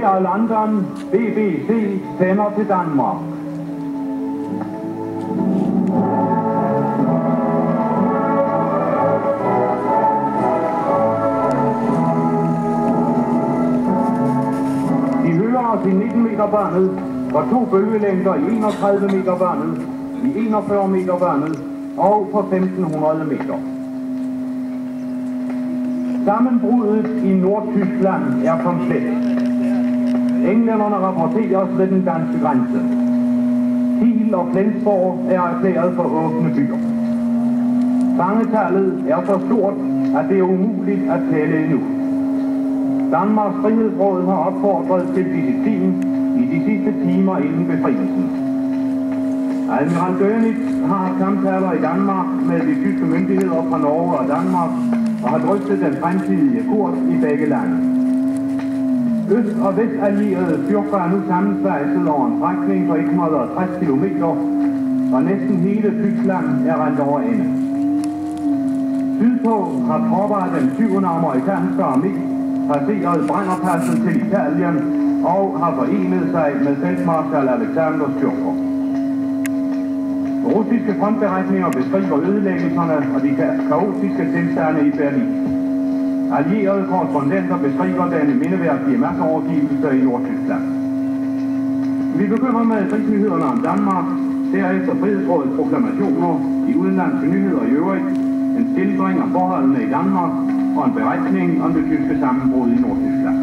Her er London. BBC sender til Danmark. De hører os i 19 meter båndet, og 2 bølgelængder i 31 meter båndet, i 41 meter båndet og på 1500 meter. Sammenbruddet i Nordtyskland er komplet. Englænderne rapporteres ved den danske grænse. Kiel og Flensborg er erklæret for åbne byer. Fangetallet er så stort, at det er umuligt at tælle endnu. Danmarks Frihedsråd har opfordret til disciplin i de sidste timer inden befrielsen. Admiral Dönitz har haft samtaler i Danmark med de tyske myndigheder fra Norge og Danmark og har drøftet den fremtidige kurs i begge lande. Øst- og vestallierede styrker er nu sammensvejset over en strækning på 160 km, og næsten hele Tyskland er rendt over ende. Sydpå har tropper af den 7. amerikanske armé passeret Brennerpassen til Italien og har forenet sig med feltmarskal Alexanders styrker. Russiske frontberetninger beskriver ødelæggelserne og de kaotiske tilstande i Berlin. Allierede korrespondenter beskriver den mindeværdige masseovergivelse i Nordtyskland. Vi begynder med krigsnyhederne om Danmark, derefter Frihedsrådets proklamationer, de udenlandske nyheder i øvrigt, en skildring af forholdene i Danmark og en beretning om det tyske sammenbrud i Nordtyskland.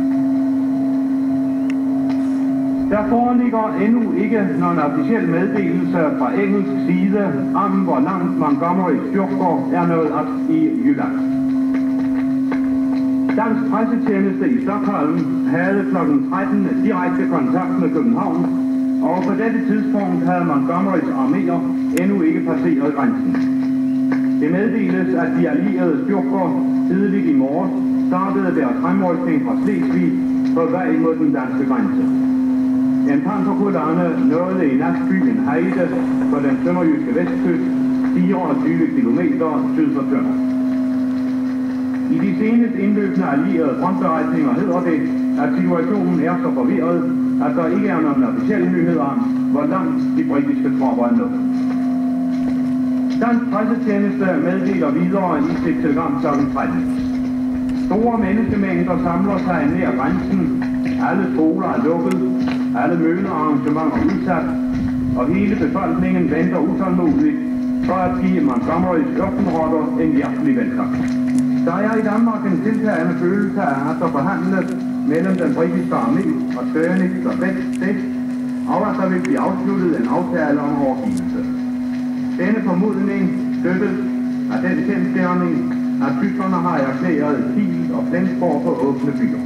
Der foreligger endnu ikke nogen officiel meddelelse fra engelsk side om, hvor langt Montgomerys styrker er nået op i Jylland. Dansk pressetjeneste i Stockholm havde kl. 13 direkte kontakt med København, og på dette tidspunkt havde Montgomerys arméer endnu ikke passeret grænsen. Det meddeles, at de allierede styrker tidligt i morges startede deres fremrykning fra Slesvig på vej mod den danske grænse. En panserkolonne nåede i nat byen Heide på den sønderjyske vestkyst, 24 km syd for Tønder. I de senest indløbende allierede frontberetninger hedder det, at situationen er så forvirret, at der ikke er nogen officielle nyheder om, hvor langt de britiske tropper er nået. Dansk pressetjeneste meddeler videre i sit telegram kl. 13. Store menneskemængder samler sig nær grænsen, alle skoler er lukket, alle mødearrangementer udsat, og hele befolkningen venter utålmodigt for at give Montgomerys ørkenrotter en hjertelig velkomst. Der er i Danmark en tiltagende følelse af, at der forhandles mellem den britiske armé og Dönitz og Best, og at der vil blive afsluttet en aftale om overgivelse. Denne formodning støttes af den kendsgerning, at tyskerne har erklæret Kiel og Flensborg på åbne byer.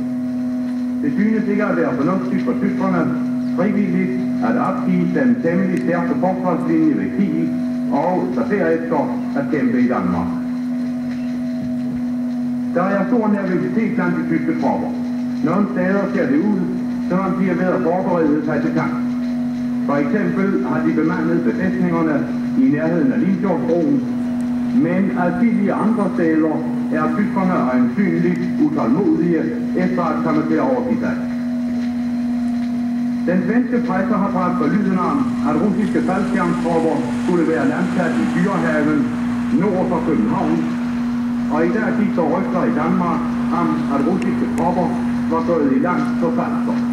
Det synes ikke at være fornuftigt for tyskerne frivilligt at opgive den temmelig stærke forsvarslinje ved Kiel og så derefter at kæmpe i Danmark. Der er stor nervøsitet blandt de tyske tropper. Nogle steder ser det ud, som om de er ved at forberede sig til kamp. For eksempel har de bemandet befæstningerne i nærheden af Limfjordsbroen, men adskillige andre steder er tyskerne øjensynligt utålmodige efter at komme til at overgive sig. Den svenske presse har bragt for lyden om, at russiske faldskærmstropper skulle være landsat i Dyrehaven nord for København, og i dag gik der rygter i Danmark om, at russiske tropper var gået i land på Falster.